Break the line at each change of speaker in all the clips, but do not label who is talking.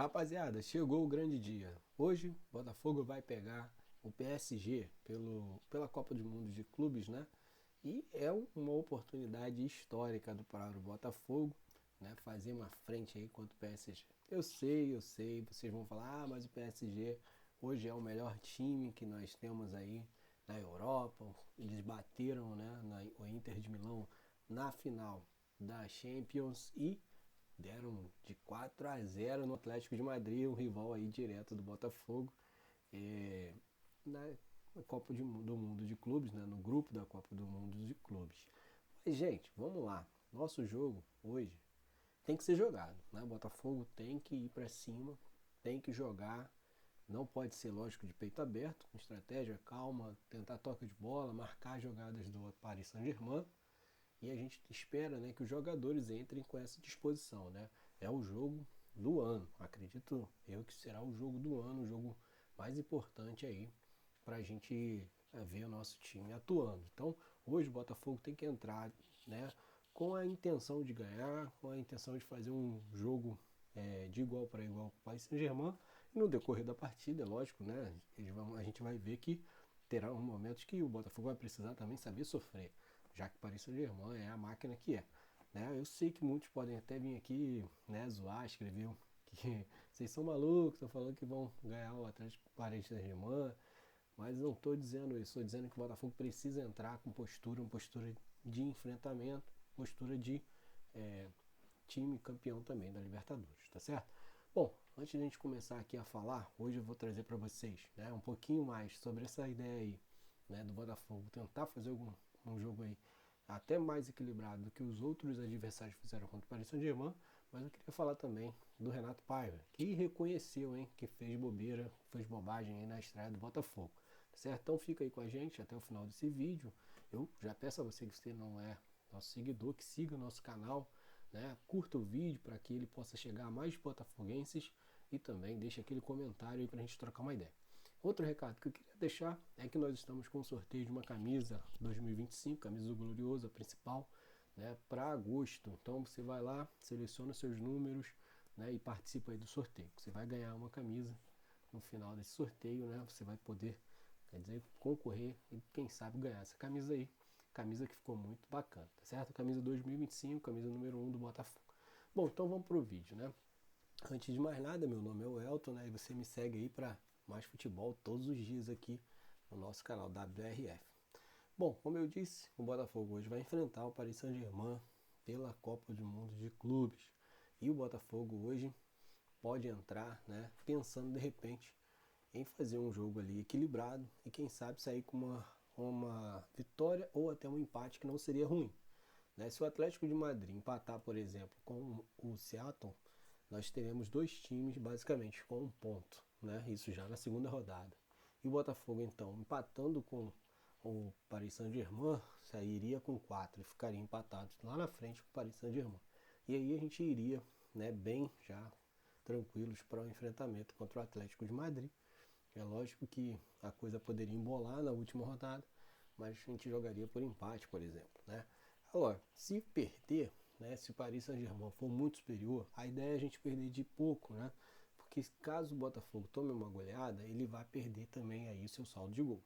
Rapaziada, chegou o grande dia. Hoje, o Botafogo vai pegar o PSG pela Copa do Mundo de Clubes, né? E é uma oportunidade histórica para o Botafogo, né? Fazer uma frente aí contra o PSG. Eu sei, vocês vão falar, mas o PSG hoje é o melhor time que nós temos aí na Europa. Eles bateram, né, o Inter de Milão na final da Champions e deram de 4-0 no Atlético de Madrid, um rival aí direto do Botafogo, é, na Copa do Mundo de Clubes, né, no grupo da Copa do Mundo de Clubes. Mas, gente, vamos lá. Nosso jogo hoje tem que ser jogado, né? O Botafogo tem que ir para cima, tem que jogar. Não pode ser, lógico, de peito aberto, com estratégia, calma, tentar toque de bola, marcar jogadas do Paris Saint-Germain, e a gente espera, né, que os jogadores entrem com essa disposição, né? É o jogo do ano, acredito eu que será o jogo do ano, o jogo mais importante aí para a gente ver o nosso time atuando. Então, hoje o Botafogo tem que entrar, né, com a intenção de ganhar, com a intenção de fazer um jogo de igual para igual com o Paris Saint-Germain. E no decorrer da partida, lógico, né, a gente vai ver que terá momentos que o Botafogo vai precisar também saber sofrer, já que o Paris Saint-Germain é a máquina que é. Né? Eu sei que muitos podem até vir aqui, né, zoar, escrever que vocês são malucos, estão falando que vão ganhar o Atlético Paris Saint-Germain, mas não estou dizendo isso, estou dizendo que o Botafogo precisa entrar com postura, uma postura de enfrentamento, postura de é, time campeão também da Libertadores, tá certo? Bom, antes de a gente começar aqui a falar, hoje eu vou trazer para vocês, né, um pouquinho mais sobre essa ideia aí, né, do Botafogo tentar fazer um jogo aí até mais equilibrado do que os outros adversários fizeram contra o Paris Saint-Germain, mas eu queria falar também do Renato Paiva, que reconheceu, hein, que fez bobeira, fez bobagem aí na estreia do Botafogo, tá certo? Então fica aí com a gente até o final desse vídeo. Eu já peço a você que você não é nosso seguidor, que siga o nosso canal, né? Curta o vídeo para que ele possa chegar a mais botafoguenses e também deixe aquele comentário aí para a gente trocar uma ideia. Outro recado que eu queria deixar é que nós estamos com um sorteio de uma camisa 2025, camisa do Glorioso, a principal, né, para agosto. Então você vai lá, seleciona os seus números, né, e participa aí do sorteio. Você vai ganhar uma camisa no final desse sorteio, né? Você vai poder, quer dizer, concorrer e quem sabe ganhar essa camisa aí. Camisa que ficou muito bacana, tá certo? Camisa 2025, camisa número 1 do Botafogo. Bom, então vamos pro vídeo, né? Antes de mais nada, meu nome é o Elton, né? E você me segue aí para mais futebol todos os dias aqui no nosso canal WRF. Bom, como eu disse, o Botafogo hoje vai enfrentar o Paris Saint-Germain pela Copa do Mundo de Clubes. E o Botafogo hoje pode entrar, né, pensando de repente em fazer um jogo ali equilibrado e quem sabe sair com uma vitória ou até um empate que não seria ruim. Né? Se o Atlético de Madrid empatar, por exemplo, com o Seattle, nós teremos dois times basicamente com um ponto, né? Isso já na segunda rodada. E o Botafogo, então, empatando com o Paris Saint-Germain, sairia com 4 e ficaria empatado lá na frente com o Paris Saint-Germain. E aí a gente iria, né, bem já tranquilos para o enfrentamento contra o Atlético de Madrid. É lógico que a coisa poderia embolar na última rodada, mas a gente jogaria por empate, por exemplo, né? Agora, se perder, né, se o Paris Saint-Germain for muito superior, a ideia é a gente perder de pouco, né? Porque caso o Botafogo tome uma goleada, ele vai perder também aí o seu saldo de gols.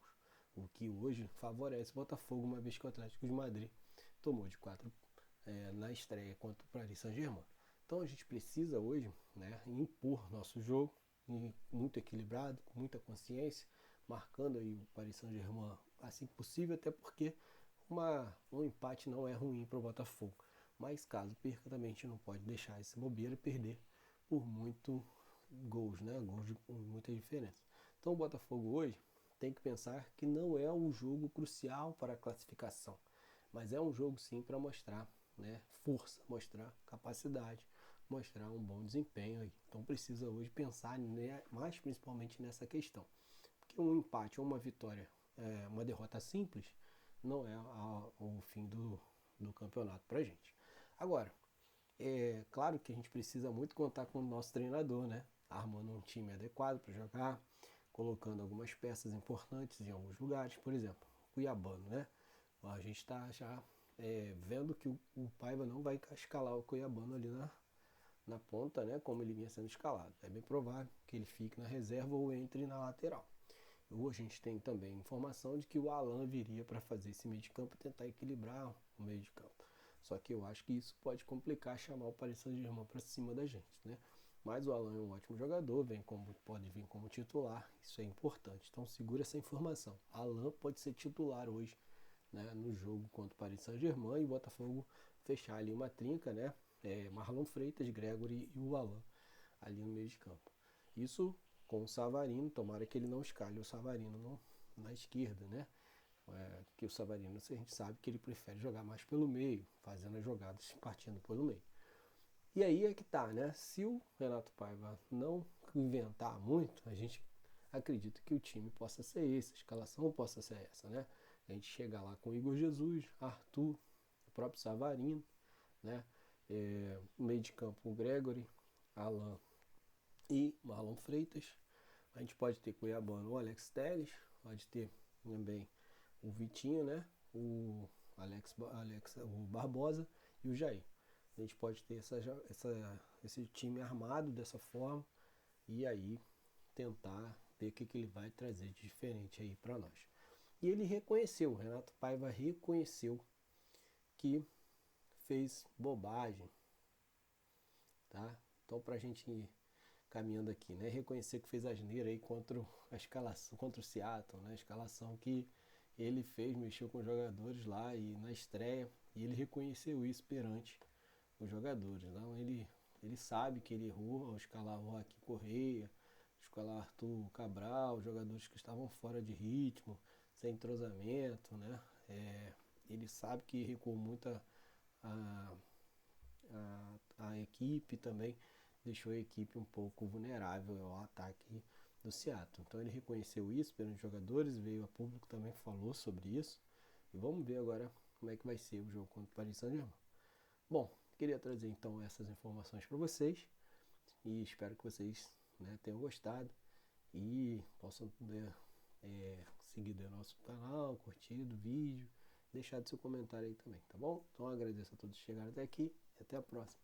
O que hoje favorece o Botafogo, uma vez que o Atlético de Madrid tomou de 4 na estreia contra o Paris Saint-Germain. Então a gente precisa hoje, né, impor nosso jogo, muito equilibrado, com muita consciência, marcando aí o Paris Saint-Germain assim que possível, até porque um empate não é ruim para o Botafogo. Mas caso perca também a gente não pode deixar esse bobeira e perder por muito gols, né? Gols com muita diferença. Então o Botafogo hoje tem que pensar que não é um jogo crucial para a classificação, mas é um jogo sim para mostrar, né, força, mostrar capacidade, mostrar um bom desempenho aí. Então precisa hoje pensar, né, mais principalmente nessa questão, porque um empate ou uma vitória, uma derrota simples, não é o fim do campeonato para gente. Agora, é claro que a gente precisa muito contar com o nosso treinador, né? Armando um time adequado para jogar, colocando algumas peças importantes em alguns lugares, por exemplo, Cuiabano, né? A gente está já vendo que o Paiva não vai escalar o Cuiabano ali na ponta, né, como ele vinha sendo escalado. É bem provável que ele fique na reserva ou entre na lateral. Hoje a gente tem também informação de que o Alan viria para fazer esse meio de campo e tentar equilibrar o meio de campo. Só que eu acho que isso pode complicar chamar o Paris Saint-Germain para cima da gente, né? Mas o Alan é um ótimo jogador, pode vir como titular, isso é importante. Então segura essa informação. Alan pode ser titular hoje, né, no jogo contra o Paris Saint-Germain e o Botafogo fechar ali uma trinca, né? Marlon Freitas, Gregory e o Alan ali no meio de campo. Isso com o Savarino, tomara que ele não escalhe o Savarino na esquerda, né? Que o Savarino, a gente sabe que ele prefere jogar mais pelo meio, fazendo as jogadas partindo pelo meio. E aí é que tá, né? Se o Renato Paiva não inventar muito, a gente acredita que o time possa ser esse, a escalação possa ser essa, né? A gente chega lá com Igor Jesus, Arthur, o próprio Savarino, né? Meio de campo o Gregory, Alan e Marlon Freitas. A gente pode ter Cuiabano o Alex Telles, pode ter também o Vitinho, né? O o Barbosa e o Jair. A gente pode ter esse time armado dessa forma e aí tentar ver o que ele vai trazer de diferente aí para nós. E ele reconheceu, o Renato Paiva reconheceu que fez bobagem, tá? Então, para a gente ir caminhando aqui, né? Reconhecer que fez asneira aí contra a escalação, contra o Seattle, né? A escalação que ele fez, mexeu com os jogadores lá e na estreia, e ele reconheceu isso perante os jogadores. Então ele sabe que ele errou ao escalar o Joaquim Correia, escalar Arthur Cabral, jogadores que estavam fora de ritmo, sem entrosamento, né? Ele sabe que recuou muito a equipe também, deixou a equipe um pouco vulnerável ao ataque do Seattle. Então ele reconheceu isso perante os jogadores, veio a público também, falou sobre isso. E vamos ver agora como é que vai ser o jogo contra o Paris Saint-Germain. Bom, queria trazer então essas informações para vocês e espero que vocês, né, tenham gostado e possam seguir o nosso canal, curtir o vídeo, deixar seu comentário aí também, tá bom? Então eu agradeço a todos que chegaram até aqui e até a próxima.